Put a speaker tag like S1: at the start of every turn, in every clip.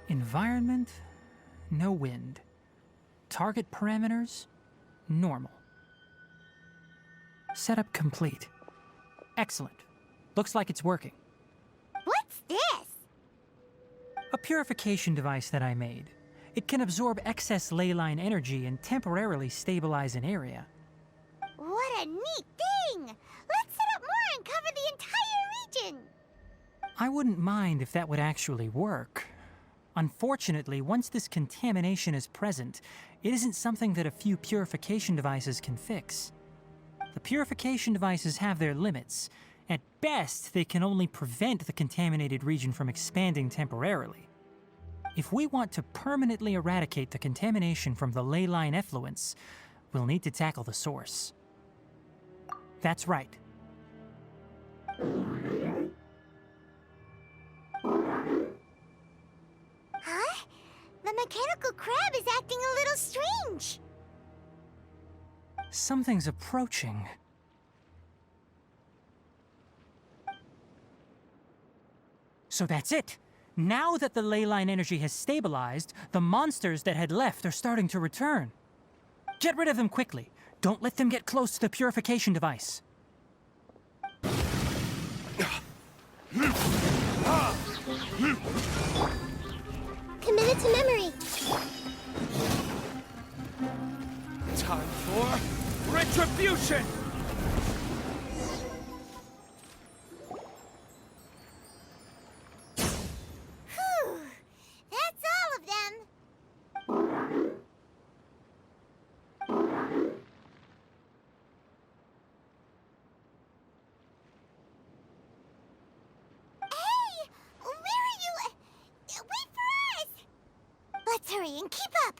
S1: Environment, no wind. Target parameters, normal. Setup complete. Excellent. Looks like it's working.
S2: What's this?
S1: A purification device that I made. It can absorb excess ley line energy and temporarily stabilize an area.
S2: What a neat thing! Let's set up more and cover the entire region!
S1: I wouldn't mind if that would actually work. Unfortunately, once this contamination is present, it isn't something that a few purification devices can fix. The purification devices have their limits. At best, they can only prevent the contaminated region from expanding temporarily. If we want to permanently eradicate the contamination from the ley line effluents, we'll need to tackle the source. That's right.
S2: Huh? The mechanical crab is acting a little strange.
S1: Something's approaching. So that's it. Now that the ley line energy has stabilized, the monsters that had left are starting to return. Get rid of them quickly. Don't let them get close to the purification device.
S2: Committed to memory.
S3: Time for retribution!
S2: Whew. That's all of them. Hey! Where are you? Wait for us! Let's hurry and keep up.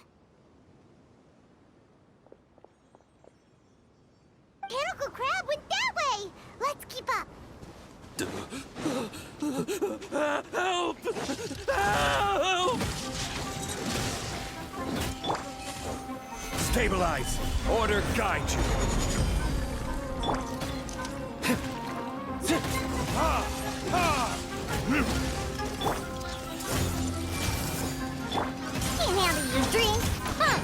S2: Mechanical crab went that way! Let's keep up!
S3: Help! Help! Stabilize! Order guide you!
S2: Can't handle your drink, huh?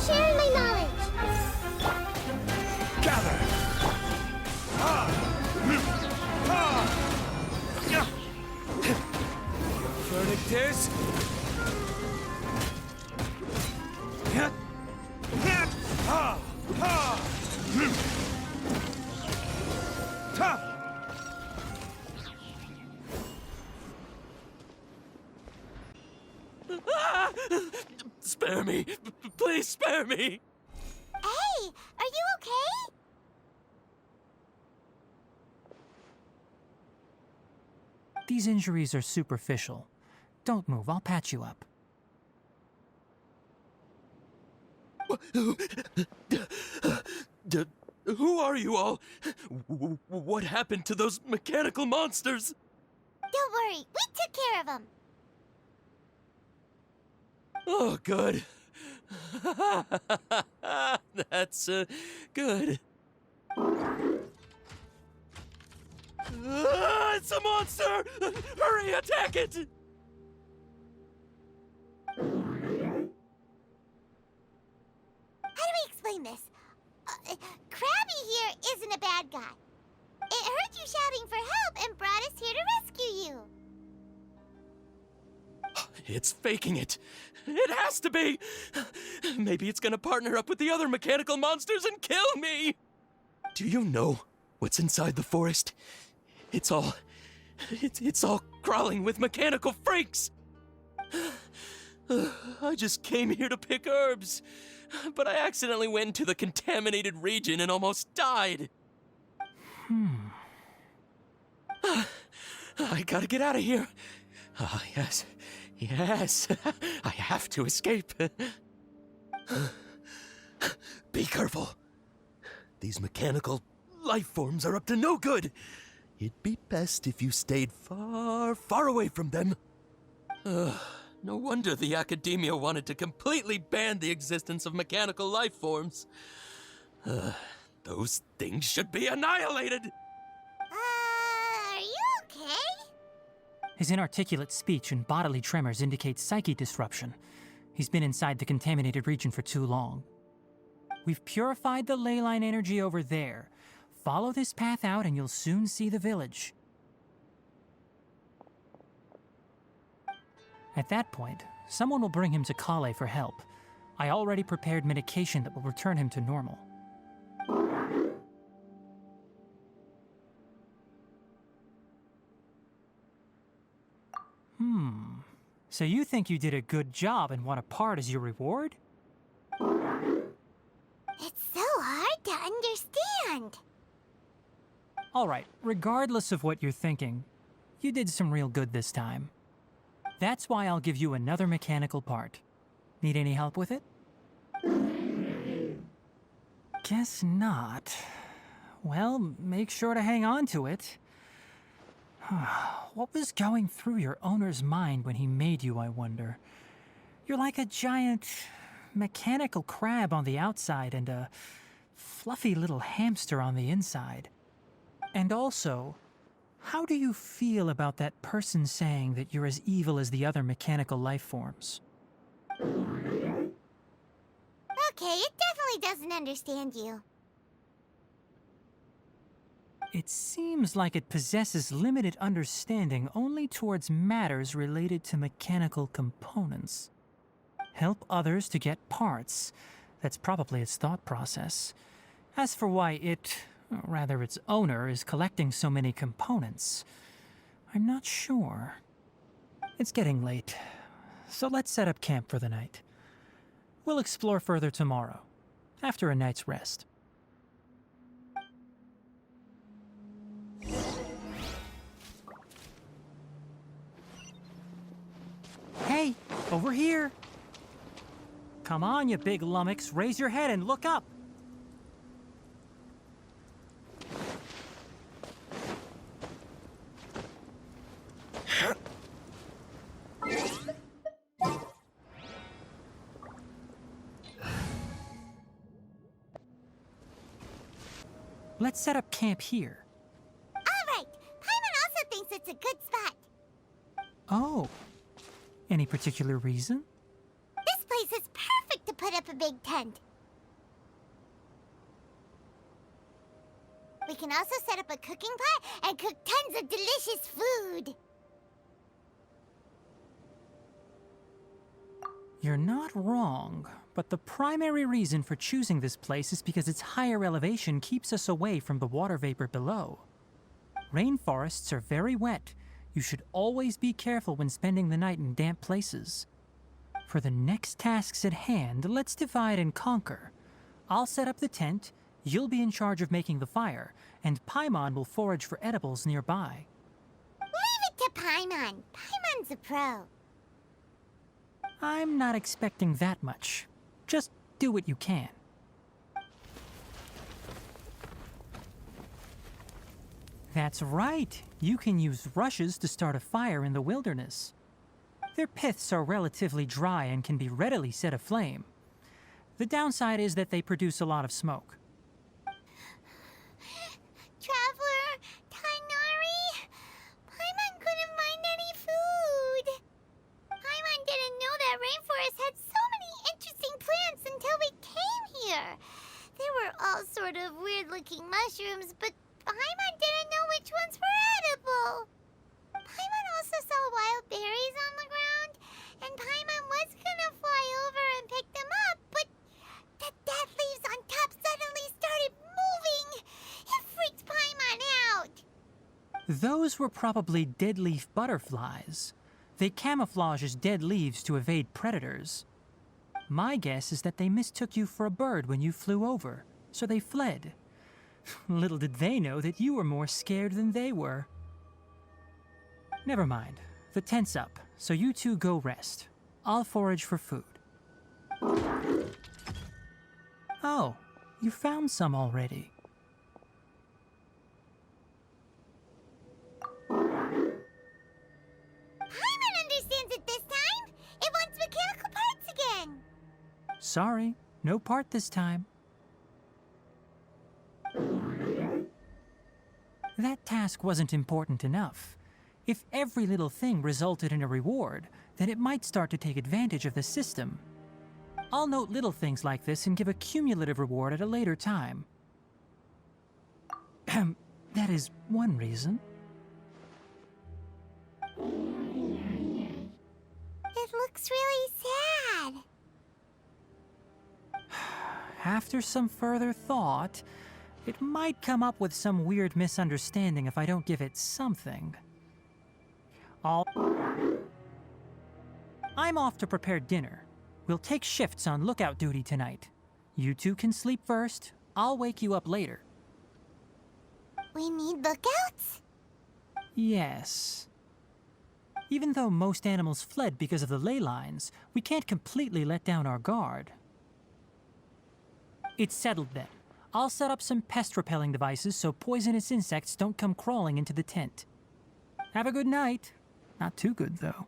S2: Sharing my knowledge.
S3: Gather! Verdict is... Spare me! Please spare me!
S2: Hey, are you okay?
S1: These injuries are superficial. Don't move, I'll patch you up.
S3: Who are you all? What happened to those mechanical monsters?
S2: Don't worry, we took care of them.
S3: Oh, good. That's, good. It's a monster! Hurry, attack it!
S2: How do we explain this? Krabby here isn't a bad guy. It heard you shouting for help and brought us here to rescue you.
S3: It's faking it. It has to be. Maybe it's gonna partner up with the other mechanical monsters and kill me. Do you know what's inside the forest? It's all crawling with mechanical freaks. I just came here to pick herbs. but I accidentally went into the contaminated region and almost died. I gotta get out of here. Ah, yes. Yes. I have to escape. Be careful. These mechanical life forms are up to no good. It'd be best if you stayed far, far away from them. No wonder the academia wanted to completely ban the existence of mechanical life forms. Those things should be annihilated!
S2: Are you okay?
S1: His inarticulate speech and bodily tremors indicate psyche disruption. He's been inside the contaminated region for too long. We've purified the ley line energy over there. Follow this path out and you'll soon see the village. At that point, someone will bring him to Kale for help. I already prepared medication that will return him to normal. So you think you did a good job and want a part as your reward?
S2: It's so hard to understand.
S1: Alright, regardless of what you're thinking, you did some real good this time. That's why I'll give you another mechanical part. Need any help with it? Guess not. Well, make sure to hang on to it. What was going through your owner's mind when he made you, I wonder? You're like a giant mechanical crab on the outside and a fluffy little hamster on the inside. And also, how do you feel about that person saying that you're as evil as the other mechanical life forms?
S2: Okay, it definitely doesn't understand you.
S1: It seems like it possesses limited understanding only towards matters related to mechanical components. Help others to get parts. That's probably its thought process. As for why its owner, is collecting so many components, I'm not sure. It's getting late, so let's set up camp for the night. We'll explore further tomorrow, after a night's rest. Hey, over here! Come on, you big lummox, raise your head and look up! Let's set up camp here.
S2: All right, Paimon also thinks it's a good spot.
S1: Oh. Any particular reason?
S2: This place is perfect to put up a big tent. We can also set up a cooking pot and cook tons of delicious food.
S1: You're not wrong, but the primary reason for choosing this place is because its higher elevation keeps us away from the water vapor below. Rainforests are very wet. You should always be careful when spending the night in damp places. For the next tasks at hand, let's divide and conquer. I'll set up the tent, you'll be in charge of making the fire, and Paimon will forage for edibles nearby.
S2: Leave it to Paimon. Paimon's a pro.
S1: I'm not expecting that much. Just do what you can. That's right. You can use rushes to start a fire in the wilderness. Their piths are relatively dry and can be readily set aflame. The downside is that they produce a lot of smoke.
S2: Traveler, Tighnari, Paimon couldn't find any food. Paimon didn't know that rainforest had so many interesting plants until we came here. They were all sort of weird-looking mushrooms, but Paimon didn't know which ones were edible. Paimon also saw wild berries on the ground, and Paimon was gonna fly over and pick them up, but the dead leaves on top suddenly started moving. It freaked Paimon out.
S1: Those were probably dead leaf butterflies. They camouflage as dead leaves to evade predators. My guess is that they mistook you for a bird when you flew over, so they fled. Little did they know that you were more scared than they were. Never mind. The tent's up, so you two go rest. I'll forage for food. Oh, you found some already.
S2: Paimon understands it this time! It wants mechanical parts again!
S1: Sorry, no part this time. That task wasn't important enough. If every little thing resulted in a reward, then it might start to take advantage of the system. I'll note little things like this and give a cumulative reward at a later time. That is one reason.
S2: It looks really sad.
S1: After some further thought, it might come up with some weird misunderstanding if I don't give it something. I'm off to prepare dinner. We'll take shifts on lookout duty tonight. You two can sleep first. I'll wake you up later.
S2: We need lookouts?
S1: Yes. Even though most animals fled because of the ley lines, we can't completely let down our guard. It's settled then. I'll set up some pest-repelling devices so poisonous insects don't come crawling into the tent. Have a good night. Not too good, though.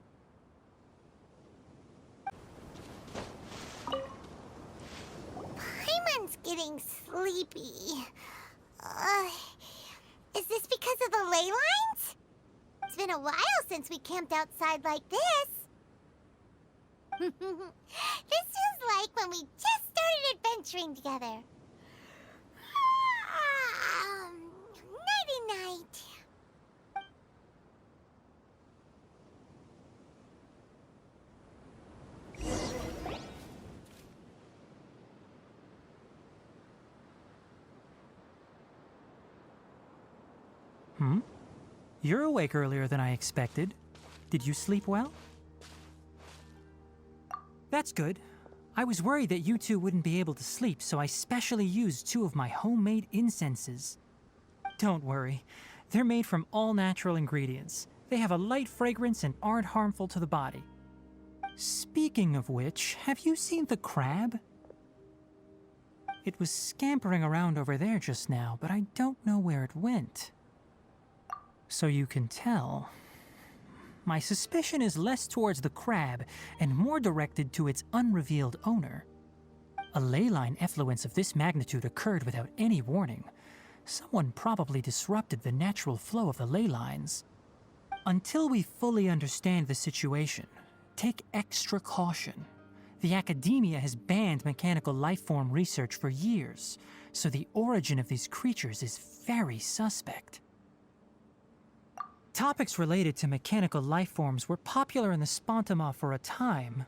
S2: Paimon's getting sleepy. Is this because of the ley lines? It's been a while since we camped outside like this. This feels like when we just started adventuring together. Nighty-night.
S1: You're awake earlier than I expected. Did you sleep well? That's good. I was worried that you two wouldn't be able to sleep, so I specially used 2 of my homemade incenses. Don't worry. They're made from all natural ingredients. They have a light fragrance and aren't harmful to the body. Speaking of which, have you seen the crab? It was scampering around over there just now, but I don't know where it went. So you can tell. My suspicion is less towards the crab and more directed to its unrevealed owner. A ley line effluence of this magnitude occurred without any warning. Someone probably disrupted the natural flow of the ley lines. Until we fully understand the situation, take extra caution. The academia has banned mechanical lifeform research for years, so the origin of these creatures is very suspect. Topics related to mechanical lifeforms were popular in the Spontama for a time.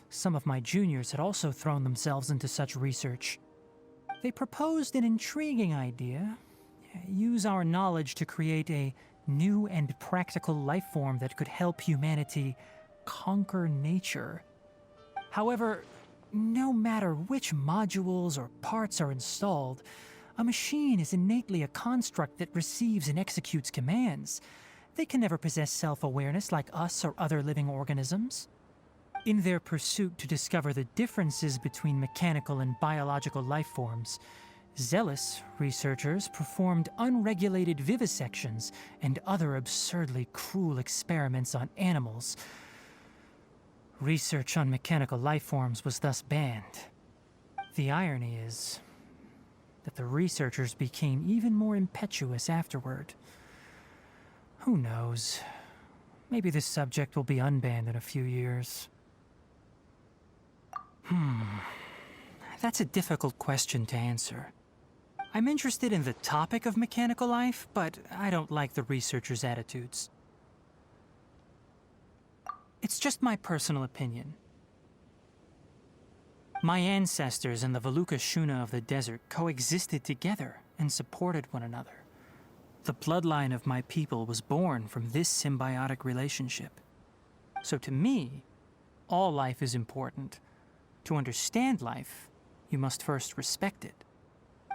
S1: Some of my juniors had also thrown themselves into such research. They proposed an intriguing idea. Use our knowledge to create a new and practical lifeform that could help humanity conquer nature. However, no matter which modules or parts are installed, a machine is innately a construct that receives and executes commands. They can never possess self-awareness like us or other living organisms. In their pursuit to discover the differences between mechanical and biological lifeforms, zealous researchers performed unregulated vivisections and other absurdly cruel experiments on animals. Research on mechanical lifeforms was thus banned. The irony is that the researchers became even more impetuous afterward. Who knows? Maybe this subject will be unbanned in a few years. That's a difficult question to answer. I'm interested in the topic of mechanical life, but I don't like the researchers' attitudes. It's just my personal opinion. My ancestors and the Valuka Shuna of the desert coexisted together and supported one another. The bloodline of my people was born from this symbiotic relationship. So to me, all life is important. To understand life, you must first respect it.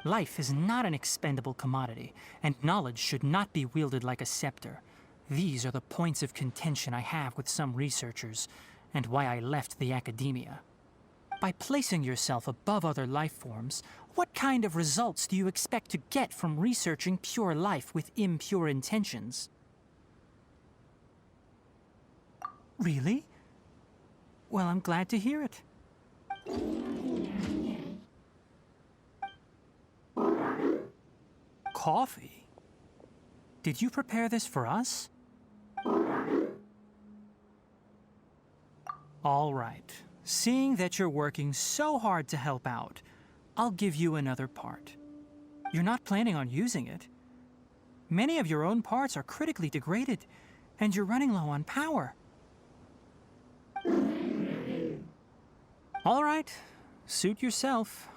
S1: Life is not an expendable commodity, and knowledge should not be wielded like a scepter. These are the points of contention I have with some researchers, and why I left the academia. By placing yourself above other life forms, what kind of results do you expect to get from researching pure life with impure intentions? Really? Well, I'm glad to hear it. Coffee? Did you prepare this for us? All right. Seeing that you're working so hard to help out, I'll give you another part. You're not planning on using it. Many of your own parts are critically degraded, and you're running low on power. All right. Suit yourself.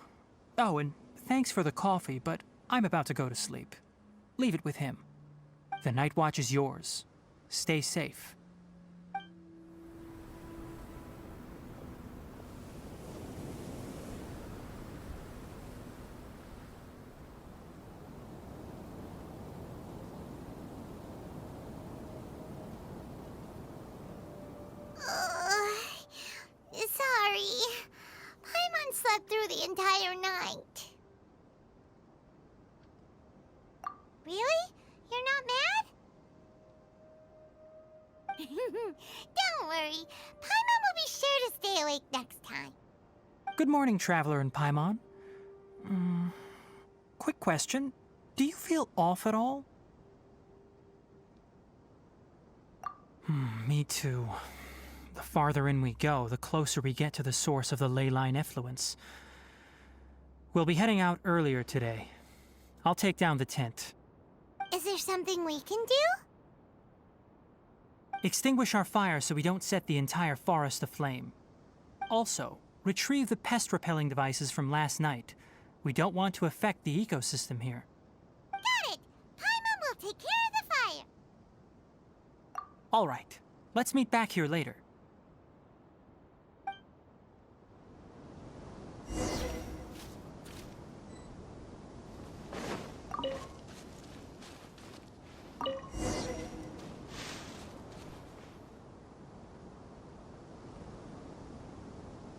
S1: Oh, and thanks for the coffee, but I'm about to go to sleep. Leave it with him. The night watch is yours. Stay safe.
S2: Sorry. Paimon slept through the entire night. Really? You're not mad? Don't worry. Paimon will be sure to stay awake next time.
S1: Good morning, Traveler and Paimon. Quick question. Do you feel off at all? Me too. The farther in we go, the closer we get to the source of the ley line effluence. We'll be heading out earlier today. I'll take down the tent.
S2: Is there something we can do?
S1: Extinguish our fire so we don't set the entire forest aflame. Also, retrieve the pest-repelling devices from last night. We don't want to affect the ecosystem here.
S2: Got it! Paimon will take care of the fire.
S1: All right. Let's meet back here later.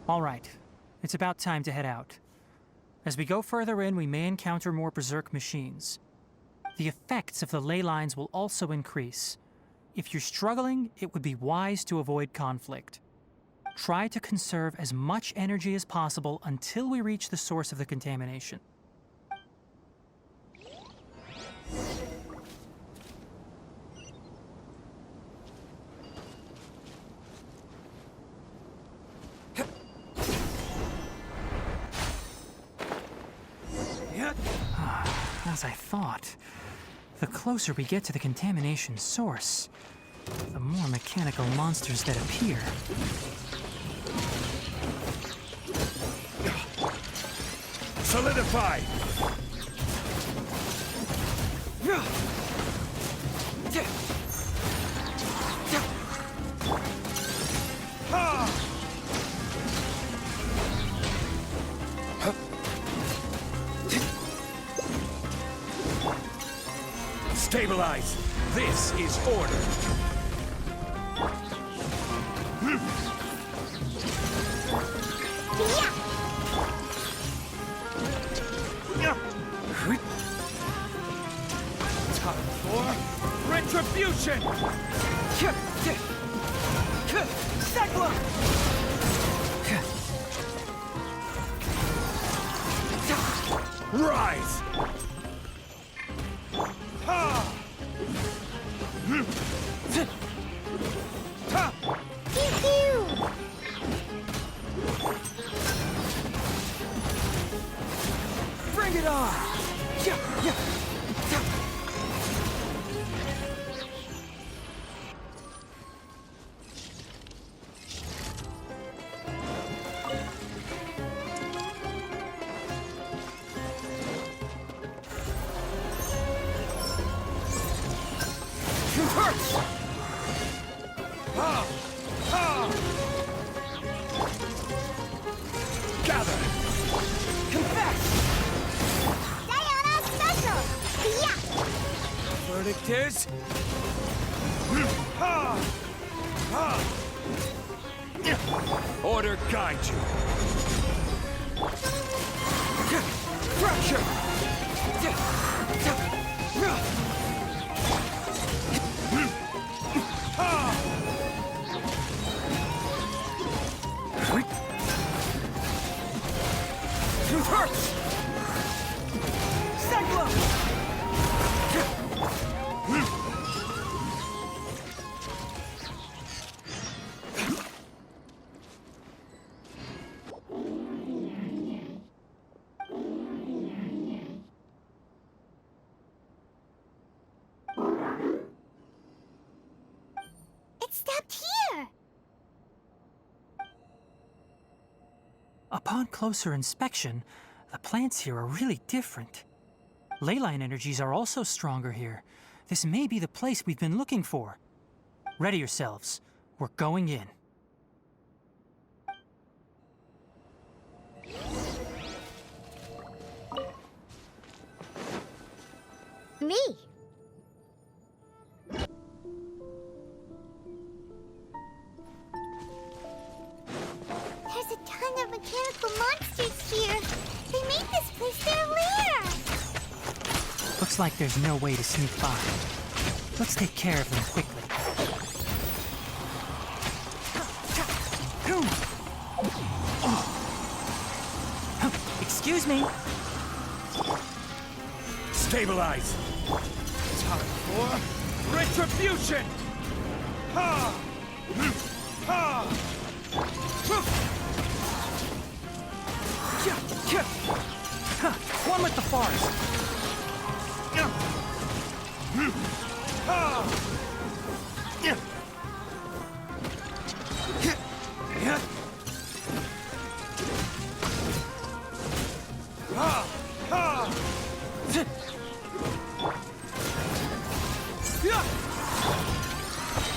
S1: All right. It's about time to head out. As we go further in, we may encounter more berserk machines. The effects of the ley lines will also increase. If you're struggling, it would be wise to avoid conflict. Try to conserve as much energy as possible until we reach the source of the contamination. As I thought, the closer we get to the contamination source, the more mechanical monsters that appear.
S4: Solidify! Stabilize! This is order! Time for retribution! Rise! Bring it on! verdict is... Ha! Ha! Order guide you. Fracture! Reverse! Cyclone!
S2: It stopped here!
S1: Upon closer inspection, the plants here are really different. Ley line energies are also stronger here. This may be the place we've been looking for. Ready yourselves. We're going in.
S2: Me. There's a ton of mechanical monsters here. They made this place their lair.
S1: Looks like there's no way to sneak by. Let's take care of them quickly. Excuse me.
S4: Stabilize. Time for retribution. Ha! Ha!
S1: One with the forest.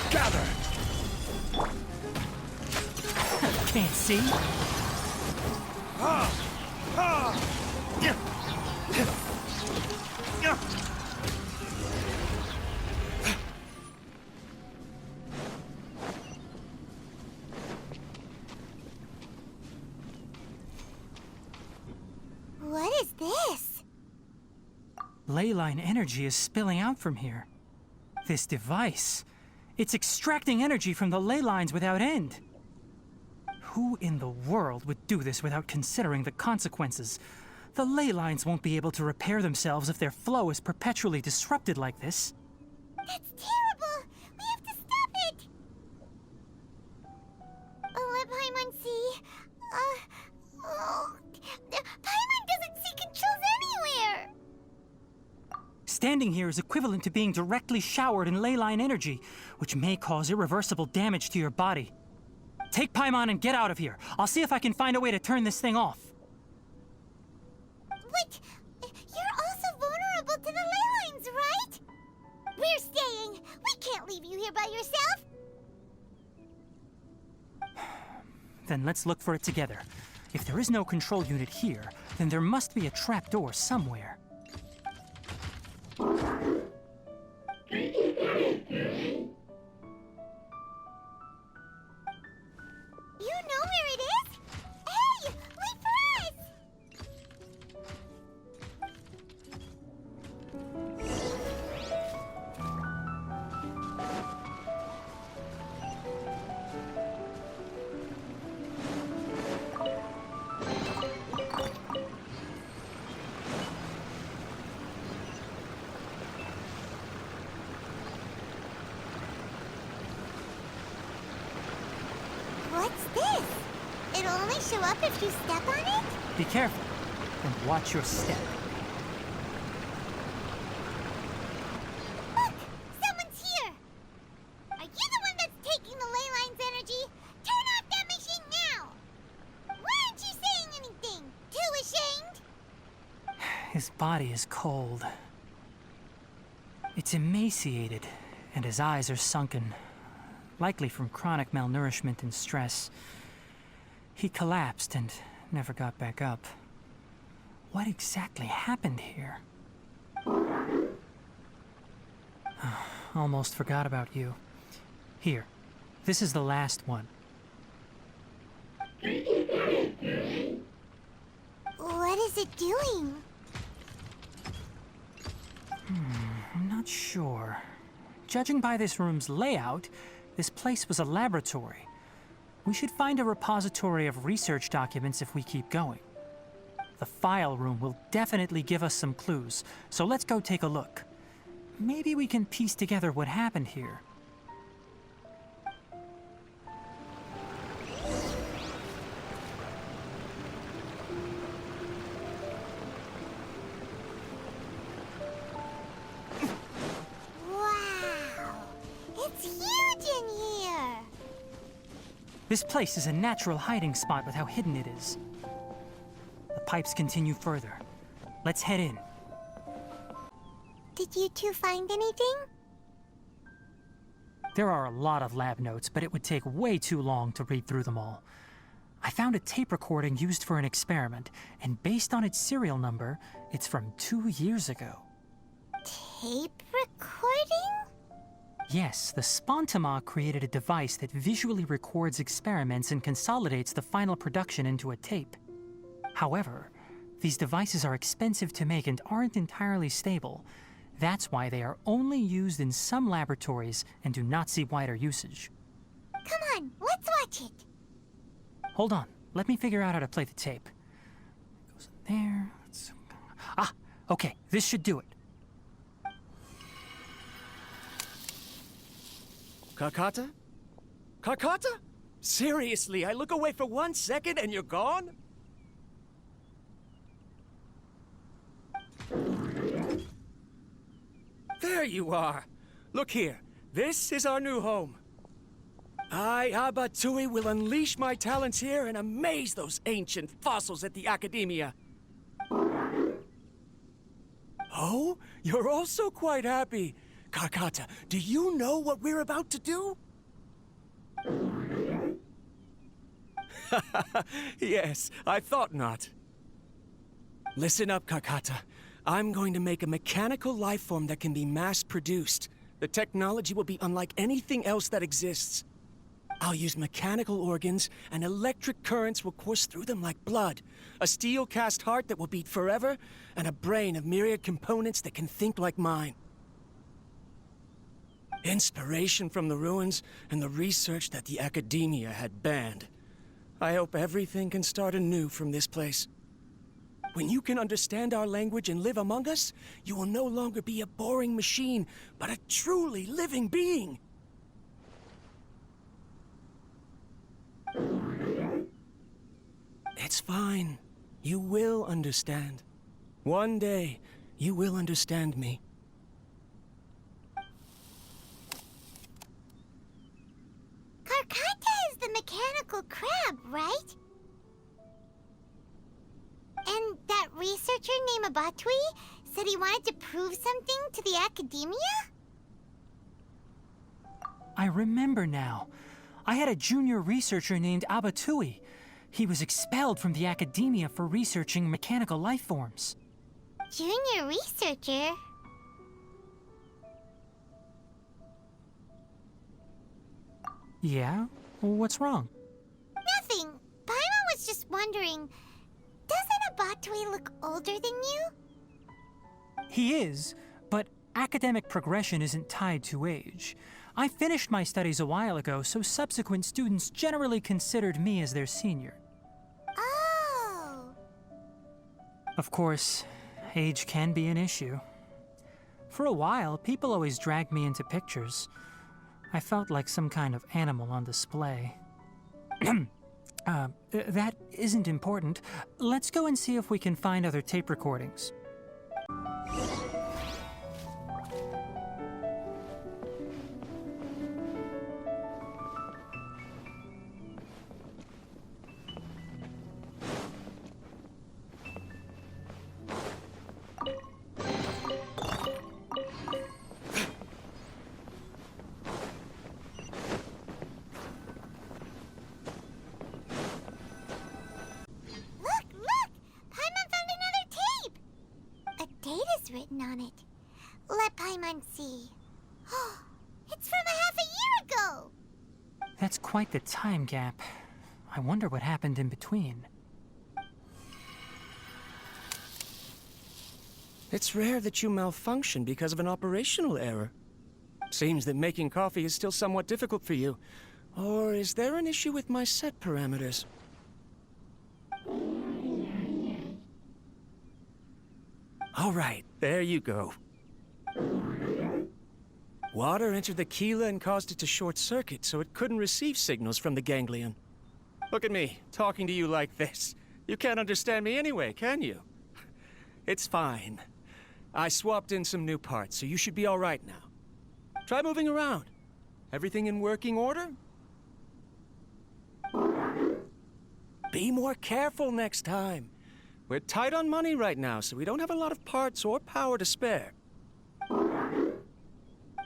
S4: Gather.
S1: Can't see.
S2: What is this?
S1: Ley line energy is spilling out from here. This device, it's extracting energy from the ley lines without end. Who in the world would do this without considering the consequences? The ley lines won't be able to repair themselves if their flow is perpetually disrupted like this.
S2: That's terrible! We have to stop it! Let Paimon see. Paimon doesn't see controls anywhere!
S1: Standing here is equivalent to being directly showered in ley line energy, which may cause irreversible damage to your body. Take Paimon and get out of here. I'll see if I can find a way to turn this thing off.
S2: But you're also vulnerable to the ley lines, right? We're staying. We can't leave you here by yourself.
S1: Then let's look for it together. If there is no control unit here, then there must be a trapdoor somewhere.
S2: You know where it is? Hey, wait for us! What's this? It'll only show up if you step on it?
S1: Be careful, and watch your step.
S2: Look! Someone's here! Are you the one that's taking the ley line's energy? Turn off that machine now! Why aren't you saying anything? Too ashamed?
S1: His body is cold. It's emaciated, and his eyes are sunken, likely from chronic malnourishment and stress. He collapsed and never got back up. What exactly happened here? almost forgot about you. Here, this is the last one.
S2: What is it doing?
S1: I'm not sure. Judging by this room's layout, this place was a laboratory. We should find a repository of research documents if we keep going. The file room will definitely give us some clues, so let's go take a look. Maybe we can piece together what happened here.
S2: Wow! It's huge in here!
S1: This place is a natural hiding spot with how hidden it is. The pipes continue further. Let's head in.
S2: Did you two find anything?
S1: There are a lot of lab notes, but it would take way too long to read through them all. I found a tape recording used for an experiment, and based on its serial number, it's from 2 years ago.
S2: Tape recording?
S1: Yes, the Spontama created a device that visually records experiments and consolidates the final production into a tape. However, these devices are expensive to make and aren't entirely stable. That's why they are only used in some laboratories and do not see wider usage.
S2: Come on, let's watch it.
S1: Hold on, let me figure out how to play the tape. It goes in there. Ah, okay, this should do it.
S4: Kakata? Kakata? Seriously, I look away for 1 second and you're gone? There you are. Look here. This is our new home. I, Abatui, will unleash my talents here and amaze those ancient fossils at the Academia. Oh, you're also quite happy. Kakata, do you know what we're about to do? Yes, I thought not. Listen up, Kakata. I'm going to make a mechanical life form that can be mass-produced. The technology will be unlike anything else that exists. I'll use mechanical organs, and electric currents will course through them like blood. A steel-cast heart that will beat forever, and a brain of myriad components that can think like mine. Inspiration from the ruins and the research that the Academia had banned. I hope everything can start anew from this place. When you can understand our language and live among us, you will no longer be a boring machine, but a truly living being. It's fine. You will understand. One day, you will understand me.
S2: Karkata is the mechanical crab, right? And that researcher named Abatui said he wanted to prove something to the Academia?
S1: I remember now. I had a junior researcher named Abatui. He was expelled from the Academia for researching mechanical life forms.
S2: Junior researcher?
S1: Yeah? What's wrong?
S2: Nothing. Paimon was just wondering, doesn't Abatui look older than you?
S1: He is, but academic progression isn't tied to age. I finished my studies a while ago, so subsequent students generally considered me as their senior.
S2: Oh.
S1: Of course, age can be an issue. For a while, people always dragged me into pictures. I felt like some kind of animal on display. That isn't important. Let's go and see if we can find other tape recordings.
S2: Look! Paimon found another tape! A date is written on it. Let Paimon see. It's from a half a year ago!
S1: That's quite the time gap. I wonder what happened in between.
S4: It's rare that you malfunction because of an operational error. Seems that making coffee is still somewhat difficult for you. Or is there an issue with my set parameters? All right, there you go. Water entered the chela and caused it to short-circuit, so it couldn't receive signals from the ganglion. Look at me, talking to you like this. You can't understand me anyway, can you? It's fine. I swapped in some new parts, so you should be all right now. Try moving around. Everything in working order? Be more careful next time. We're tight on money right now, so we don't have a lot of parts or power to spare.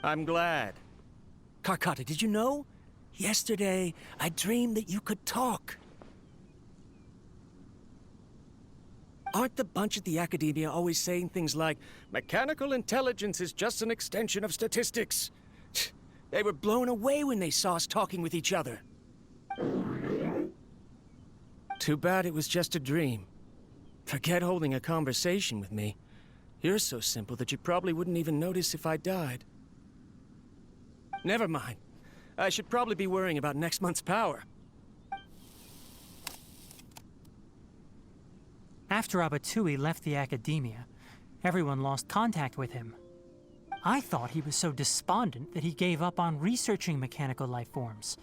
S4: I'm glad. Karkata, did you know? Yesterday, I dreamed that you could talk. Aren't the bunch at the Academia always saying things like, mechanical intelligence is just an extension of statistics? They were blown away when they saw us talking with each other. Too bad it was just a dream. Forget holding a conversation with me. You're so simple that you probably wouldn't even notice if I died. Never mind. I should probably be worrying about next month's power.
S1: After Abatui left the Academia, everyone lost contact with him. I thought he was so despondent that he gave up on researching mechanical life forms.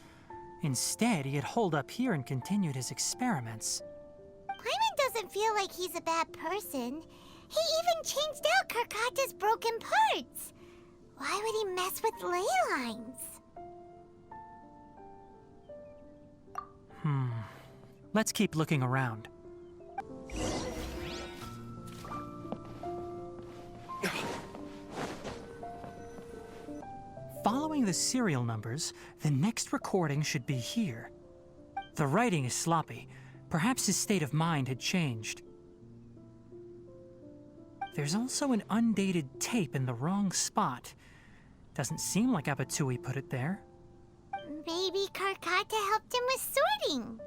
S1: Instead, he had holed up here and continued his experiments.
S2: Paimon doesn't feel like he's a bad person. He even changed out Karkata's broken parts. Why would he mess with ley lines?
S1: Let's keep looking around. Following the serial numbers, the next recording should be here. The writing is sloppy. Perhaps his state of mind had changed. There's also an undated tape in the wrong spot. Doesn't seem like Abatui put it there.
S2: Maybe Karkata helped him with sorting.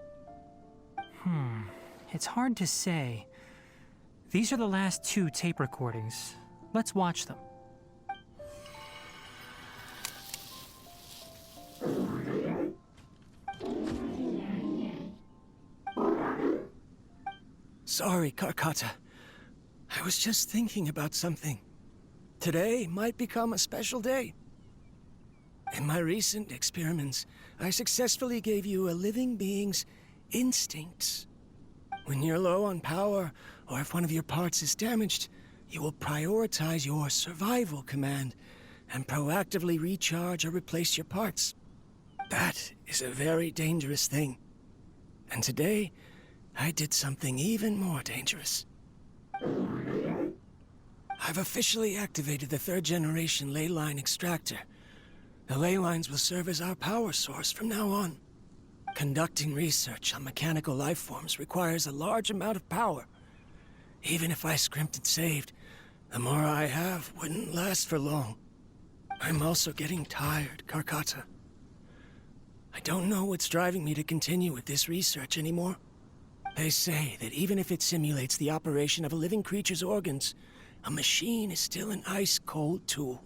S1: It's hard to say. These are the last 2 tape recordings. Let's watch them.
S4: Sorry, Karkata. I was just thinking about something. Today might become a special day. In my recent experiments, I successfully gave you a living being's instincts. When you're low on power, or if one of your parts is damaged, you will prioritize your survival command and proactively recharge or replace your parts. That is a very dangerous thing. And today, I did something even more dangerous. I've officially activated the 3rd generation ley line extractor. The ley lines will serve as our power source from now on. Conducting research on mechanical life forms requires a large amount of power. Even if I scrimped and saved, the more I have wouldn't last for long. I'm also getting tired, Karkata. I don't know what's driving me to continue with this research anymore. They say that even if it simulates the operation of a living creature's organs, a machine is still an ice-cold tool.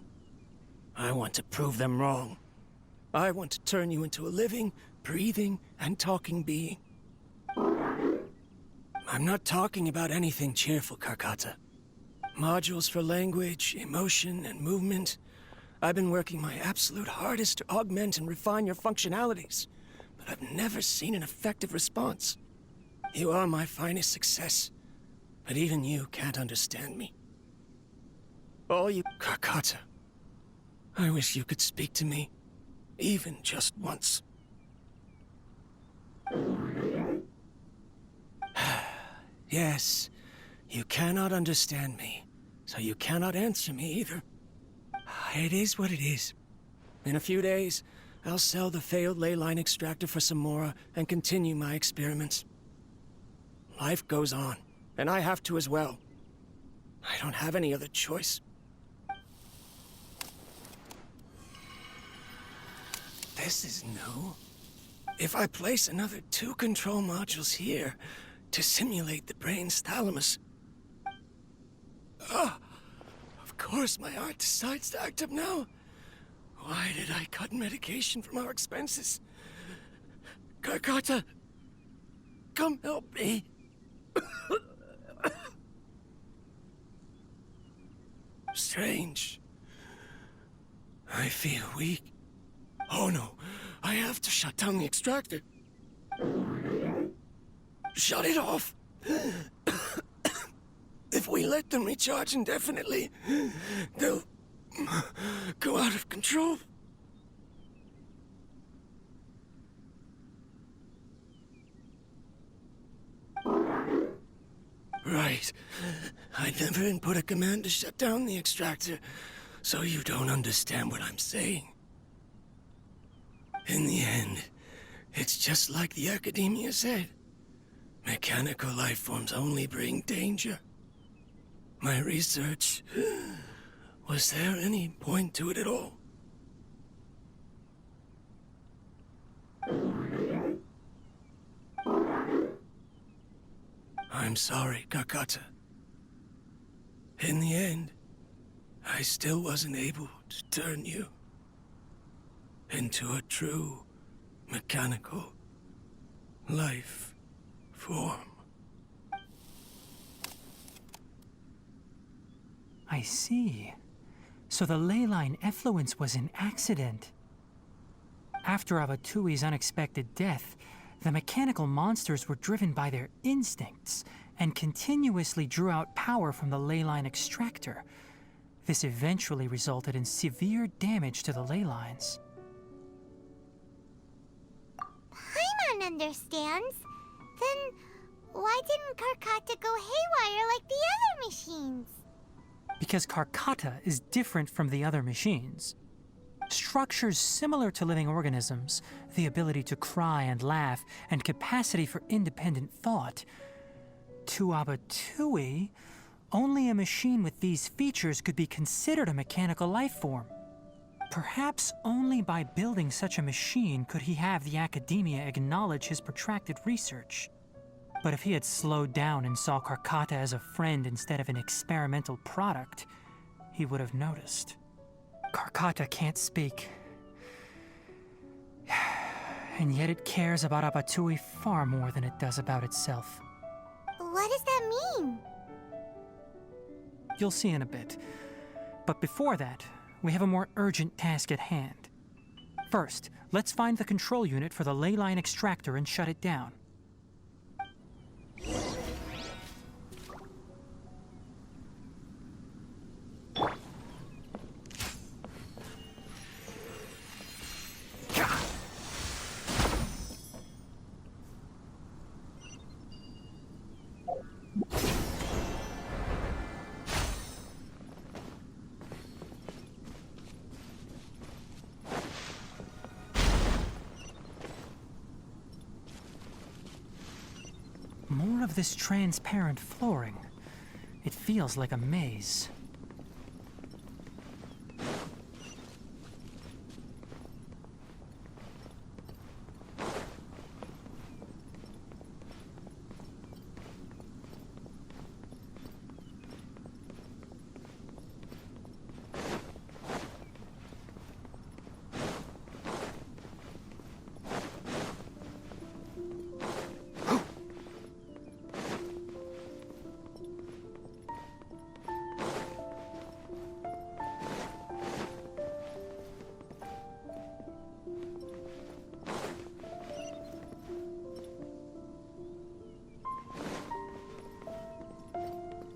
S4: I want to prove them wrong. I want to turn you into a living, breathing, and talking being. I'm not talking about anything cheerful, Karkata. Modules for language, emotion, and movement. I've been working my absolute hardest to augment and refine your functionalities, but I've never seen an effective response. You are my finest success, but even you can't understand me. All you... Karkata, I wish you could speak to me, even just once. Yes, you cannot understand me, so you cannot answer me either. It is what it is. In a few days, I'll sell the failed ley line extractor for some more and continue my experiments. Life goes on, and I have to as well. I don't have any other choice. This is new. If I place another 2 control modules here to simulate the brain's thalamus... Ah! Of course my heart decides to act up now. Why did I cut medication from our expenses? Karkata! Come help me! Strange. I feel weak. Oh no, I have to shut down the extractor. Shut it off. If we let them recharge indefinitely, they'll go out of control. Right. I never input a command to shut down the extractor, so you don't understand what I'm saying. In the end, it's just like the academia said. Mechanical life forms only bring danger. My research... Was there any point to it at all? I'm sorry, Kakata. In the end, I still wasn't able to turn you into a true mechanical life form.
S1: I see. So the ley line effluence was an accident. After Abatui's unexpected death, the mechanical monsters were driven by their instincts and continuously drew out power from the ley line extractor. This eventually resulted in severe damage to the ley lines.
S2: Paimon understands. Then why didn't Karkata go haywire like the other machines?
S1: Because Karkata is different from the other machines. Structures similar to living organisms, the ability to cry and laugh, and capacity for independent thought. To Abatui, only a machine with these features could be considered a mechanical life form. Perhaps only by building such a machine could he have the academia acknowledge his protracted research. But if he had slowed down and saw Karkata as a friend instead of an experimental product, he would have noticed. Karkata can't speak. And yet it cares about Abatui far more than it does about itself.
S2: What does that mean?
S1: You'll see in a bit. But before that, we have a more urgent task at hand. First, let's find the control unit for the ley line extractor and shut it down. More of this transparent flooring. It feels like a maze.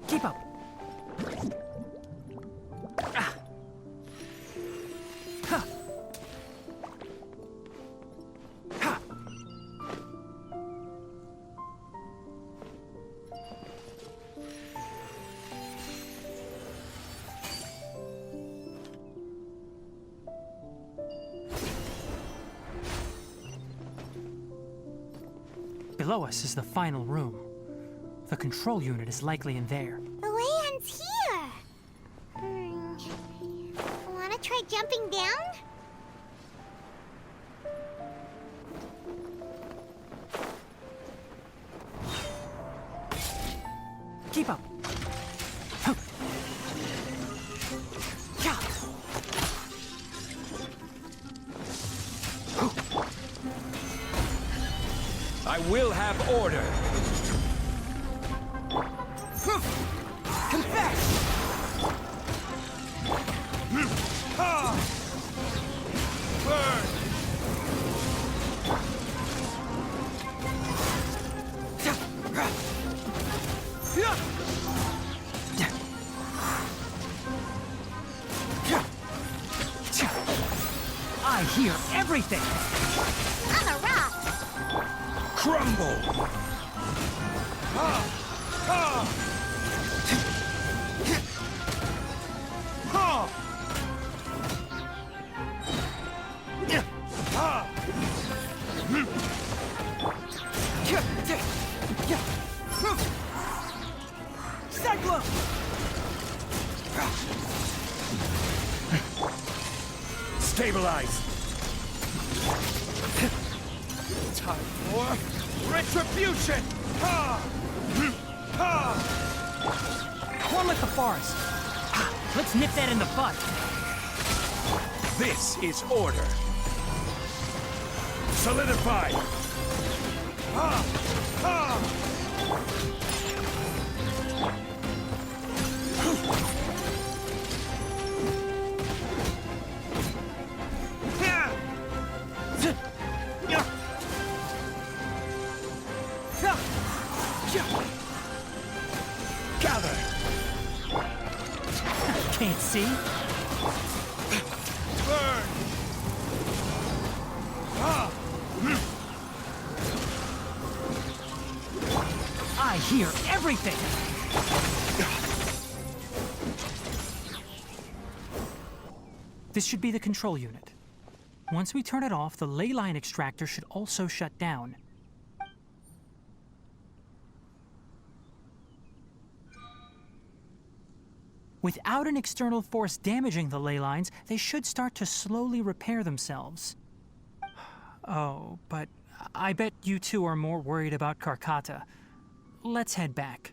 S1: Keep up. Ah. Ha. Ha. Below us is the final room. The control unit is likely in there.
S2: The way ends here. Wanna try jumping down?
S4: will have order. Confess! Burn!
S1: I hear everything!
S2: I'm a rock!
S4: Crumble!
S1: Cyclone!
S4: Stabilize! Time for retribution!
S1: One with the forest. Let's nip that in the bud.
S4: This is order. Solidify! Gather!
S1: Can't see?
S4: Burn!
S1: I hear everything! This should be the control unit. Once we turn it off, the ley line extractor should also shut down. Without an external force damaging the ley lines, they should start to slowly repair themselves. Oh, but I bet you two are more worried about Karkata. Let's head back.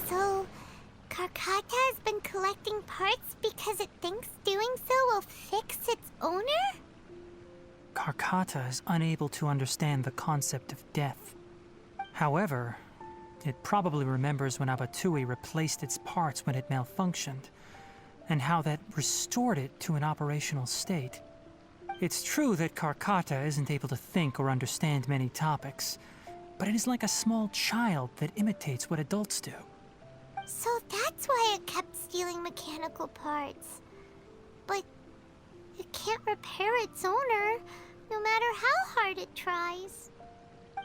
S2: So, Karkata has been collecting parts because it thinks doing so will fix its owner?
S1: Karkata is unable to understand the concept of death. However, it probably remembers when Abatui replaced its parts when it malfunctioned, and how that restored it to an operational state. It's true that Karkata isn't able to think or understand many topics, but it is like a small child that imitates what adults do.
S2: So that's why it kept stealing mechanical parts. But it can't repair its owner, no matter how hard it tries.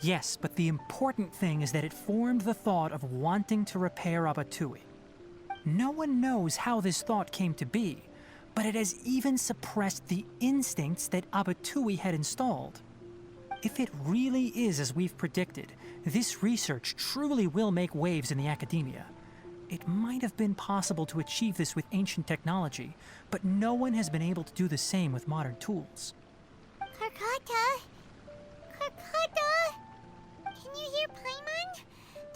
S1: Yes, but the important thing is that it formed the thought of wanting to repair Abatui. No one knows how this thought came to be, but it has even suppressed the instincts that Abatui had installed. If it really is as we've predicted, this research truly will make waves in the academia. It might have been possible to achieve this with ancient technology, but no one has been able to do the same with modern tools.
S2: Karkata? Karkata? Can you hear Paimon?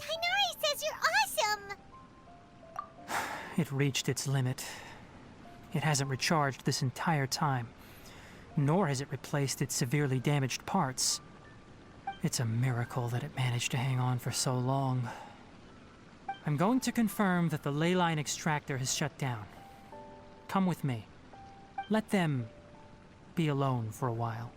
S2: Tighnari says you're awesome!
S1: It reached its limit. It hasn't recharged this entire time, nor has it replaced its severely damaged parts. It's a miracle that it managed to hang on for so long. I'm going to confirm that the ley line extractor has shut down. Come with me. Let them be alone for a while.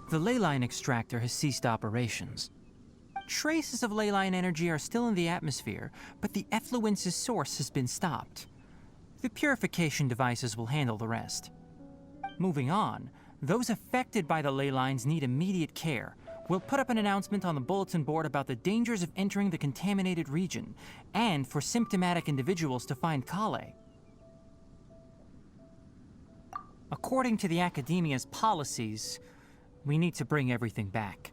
S1: The ley line extractor has ceased operations. Traces of ley line energy are still in the atmosphere, but the effluence's source has been stopped. The purification devices will handle the rest. Moving on, those affected by the ley lines need immediate care. We'll put up an announcement on the bulletin board about the dangers of entering the contaminated region, and for symptomatic individuals to find Kale. According to the Academia's policies, we need to bring everything back.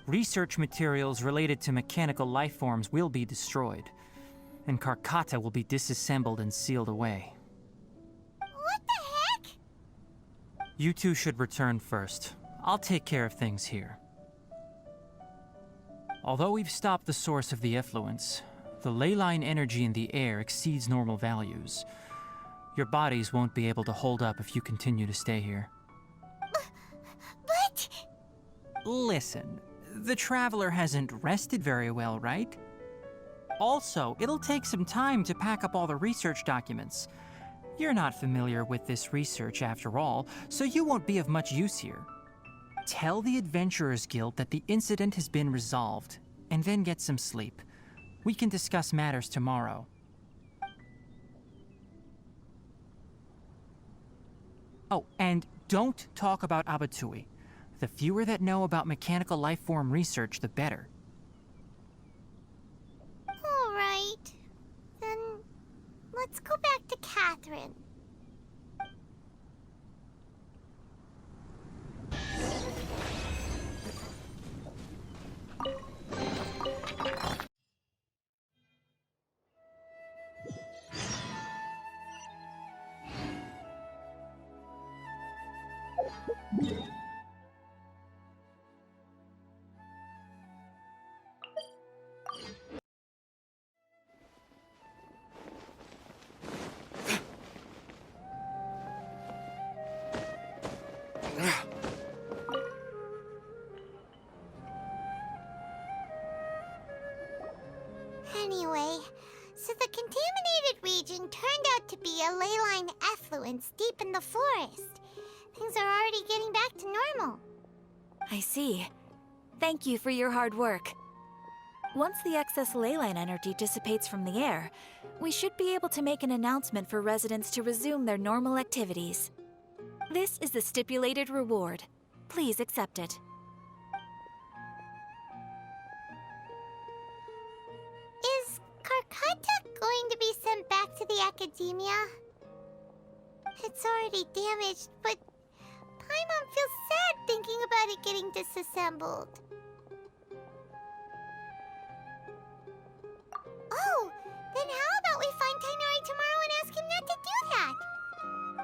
S1: Research materials related to mechanical life forms will be destroyed, and Karkata will be disassembled and sealed away.
S2: What the heck?
S1: You two should return first. I'll take care of things here. Although we've stopped the source of the effluence, the ley line energy in the air exceeds normal values. Your bodies won't be able to hold up if you continue to stay here.
S2: But...
S1: Listen, the Traveler hasn't rested very well, right? Also, it'll take some time to pack up all the research documents. You're not familiar with this research after all, so you won't be of much use here. Tell the Adventurers Guild that the incident has been resolved, and then get some sleep. We can discuss matters tomorrow. Oh, and don't talk about Abatui. The fewer that know about mechanical life form research, the better.
S2: All right. Then let's go back to Catherine. Anyway, so the contaminated region turned out to be a ley line effluence deep in the forest. Things are already getting back to normal.
S5: I see. Thank you for your hard work. Once the excess ley line energy dissipates from the air, we should be able to make an announcement for residents to resume their normal activities. This is the stipulated reward. Please accept it.
S2: Is Karkata going to be sent back to the Academia? It's already damaged, but Paimon feels sad thinking about it getting disassembled. Oh, then how about we find Tighnari tomorrow and ask him not to do that?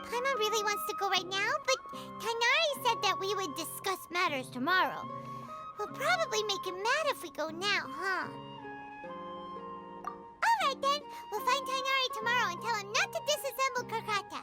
S2: Paimon really wants to go right now, but Tighnari said that we would discuss matters tomorrow. We'll probably make him mad if we go now, huh? Alright then, we'll find Tighnari tomorrow and tell him not to disassemble Karkata.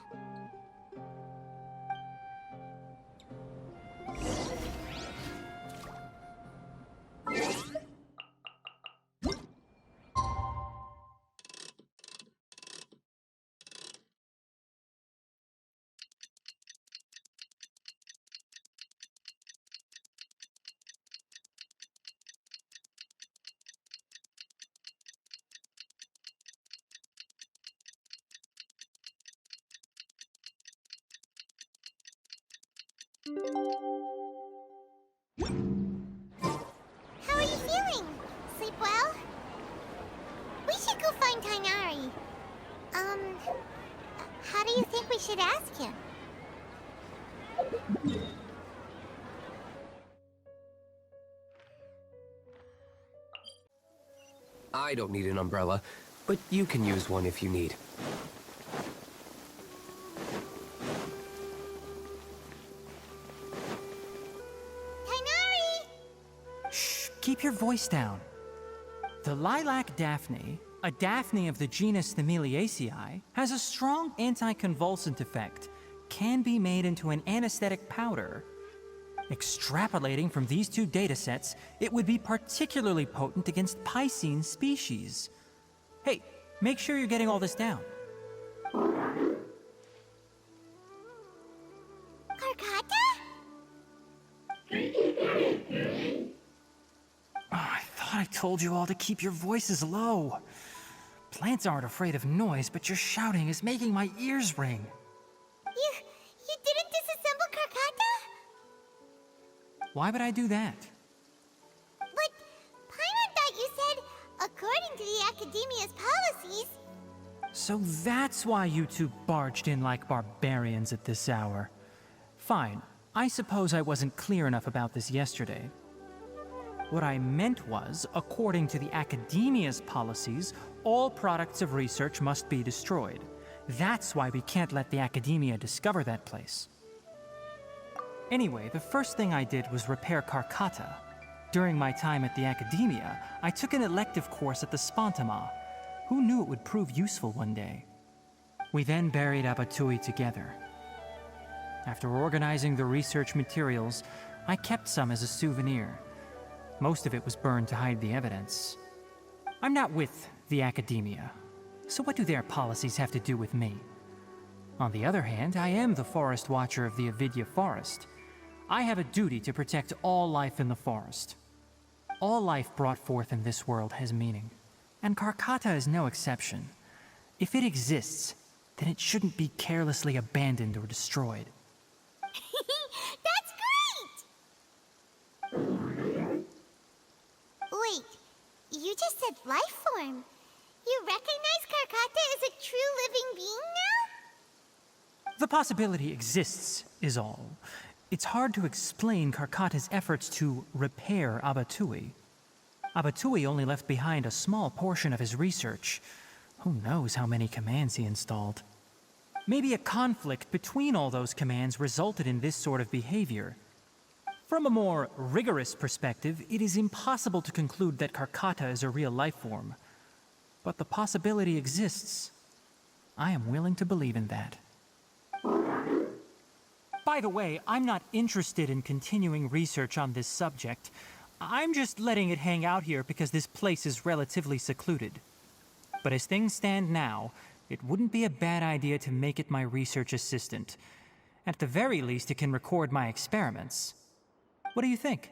S2: How are you feeling? Sleep well? We should go find Tighnari. How do you think we should ask him?
S6: I don't need an umbrella, but you can use one if you need.
S2: Tighnari!
S1: Shh, keep your voice down. The lilac daphne, a daphne of the genus Thymilaceae, has a strong anticonvulsant effect, can be made into an anesthetic powder. Extrapolating from these two datasets, it would be particularly potent against Piscine species. Hey, make sure you're getting all this down.
S2: Karkata?
S1: Oh, I thought I told you all to keep your voices low. Plants aren't afraid of noise, but your shouting is making my ears ring.
S2: You didn't disassemble Karkata?
S1: Why would I do that?
S2: But Paimon thought you said, according to the Academia's policies...
S1: So that's why you two barged in like barbarians at this hour. Fine, I suppose I wasn't clear enough about this yesterday. What I meant was, according to the Academia's policies, all products of research must be destroyed. That's why we can't let the Academia discover that place. Anyway, the first thing I did was repair Karkata. During my time at the Academia, I took an elective course at the Spontama. Who knew it would prove useful one day? We then buried Abatui together. After organizing the research materials, I kept some as a souvenir. Most of it was burned to hide the evidence. I'm not with the Academia, so what do their policies have to do with me? On the other hand, I am the Forest Watcher of the Avidya Forest. I have a duty to protect all life in the forest. All life brought forth in this world has meaning, and Karkata is no exception. If it exists, then it shouldn't be carelessly abandoned or destroyed.
S2: That's great! Wait, you just said life form. You recognize Karkata as a true living being now?
S1: The possibility exists, is all. It's hard to explain Karkata's efforts to repair Abatui. Abatui only left behind a small portion of his research. Who knows how many commands he installed? Maybe a conflict between all those commands resulted in this sort of behavior. From a more rigorous perspective, it is impossible to conclude that Karkata is a real life form. But the possibility exists. I am willing to believe in that. By the way, I'm not interested in continuing research on this subject. I'm just letting it hang out here because this place is relatively secluded. But as things stand now, it wouldn't be a bad idea to make it my research assistant. At the very least, it can record my experiments. What do you think?